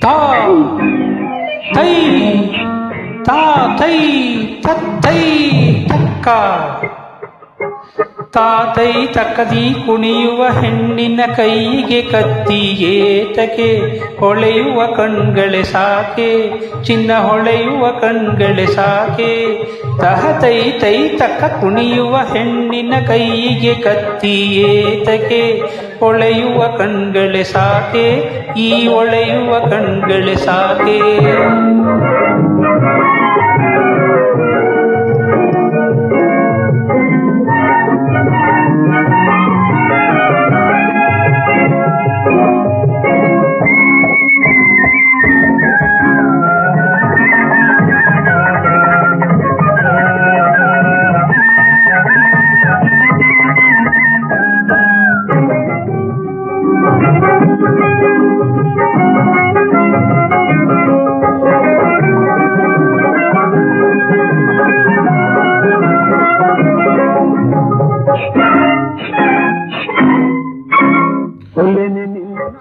ತಾ ತೈ ತಾ ತೈ ತೈ ತಕ್ಕ ತಾತೈ ತಕ್ಕದಿ ಕುಣಿಯುವ ಹೆಣ್ಣಿನ ಕೈಗೆ ಕತ್ತಿ ಏತಕೆ ಹೊಳೆಯುವ ಕಣ್ಗಳೆ ಸಾಕೆ ಚಿನ್ನ ಹೊಳೆಯುವ ಕಣ್ಗಳೆ ಸಾಕೆ ತಹತೈ ತೈ ತಕ್ಕ ಕುಣಿಯುವ ಹೆಣ್ಣಿನ ಕೈಗೆ ಕತ್ತಿ ಏತಕೆ ಹೊಳೆಯುವ ಕಣ್ಗಳೆ ಸಾಕೆ ಈ ಹೊಳೆಯುವ ಕಣ್ಗಳೆ ಸಾಕೆ.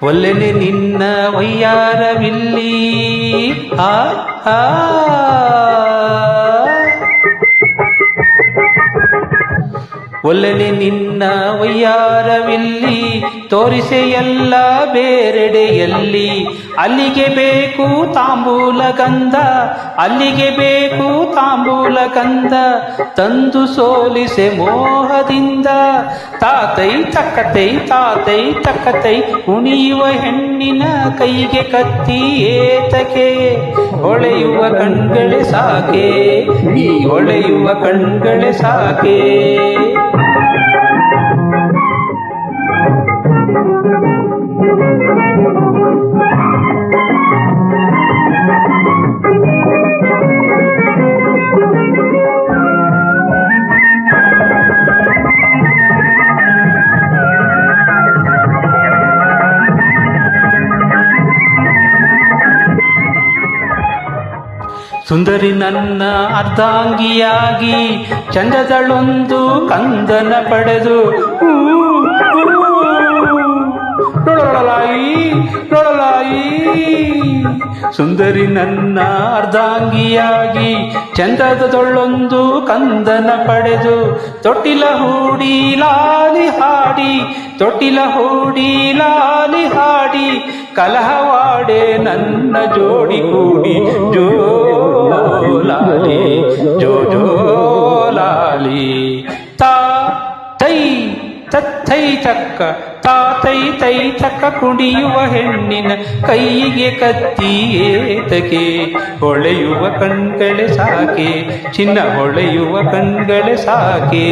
ಒಲ್ಲೆನೆ ನಿನ್ನ ವಯ್ಯಾರವಿಲ್ಲಿ ಆ ಆ ಒಲ್ಲೆನೆ ನಿನ್ನ ವಯ್ಯಾರವಿಲ್ಲಿ ತೋರಿಸೆ ಎಲ್ಲ ಬೇರೆಡೆಯಲ್ಲಿ ಅಲ್ಲಿಗೆ ಬೇಕು ತಾಂಬೂಲ ಗಂಧ ಅಲ್ಲಿಗೆ ಬೇಕು ತಾಂಬೂಲ ಗಂಧ ತಂದು ಸೋಲಿಸೆ ಮೋಹದಿಂದ ತಾತೈ ತಕ್ಕತೈ ಕುಣಿಯುವ ಹೆಣ್ಣಿನ ಕೈಗೆ ಕತ್ತಿ ಏತಕೆ ಹೊಳೆಯುವ ಕಣ್ಗಳೆ ಸಾಕೆ ಈ ಹೊಳೆಯುವ ಕಣ್ಗಳೆ ಸಾಕೆ. ಸುಂದರಿ ನನ್ನ ಅರ್ಧಾಂಗಿಯಾಗಿ ಚಂದದಳೊಂದು ಕಂದನ ಪಡೆದು ಲೊಳಲಾಯಿ ಸುಂದರಿ ನನ್ನ ಅರ್ಧಾಂಗಿಯಾಗಿ ಚಂದದೊಳ್ಳೊಂದು ಕಂದನ ಪಡೆದು ತೊಟ್ಟಿಲ ಹೂಡಿ ಲಾಲಿ ಹಾಡಿ ಕಲಹವಾಡೆ ನನ್ನ ಜೋಡಿ ಕೂಡಿ ಜೋಲಾಲಿ ಜೋಲಾಲಿ ತಾ ತೈ ತೈ ತಕ್ಕ ತಾತೈ ತೈ ತಕ್ಕ ಕುಣಿಯುವ ಹೆಣ್ಣಿನ ಕೈಗೆ ಕತ್ತಿ ಏತಕೆ ಹೊಳೆಯುವ ಕಣ್ಗಳೆ ಸಾಕೆ ಚಿನ್ನ ಹೊಳೆಯುವ ಕಣ್ಗಳೆ ಸಾಕೆ.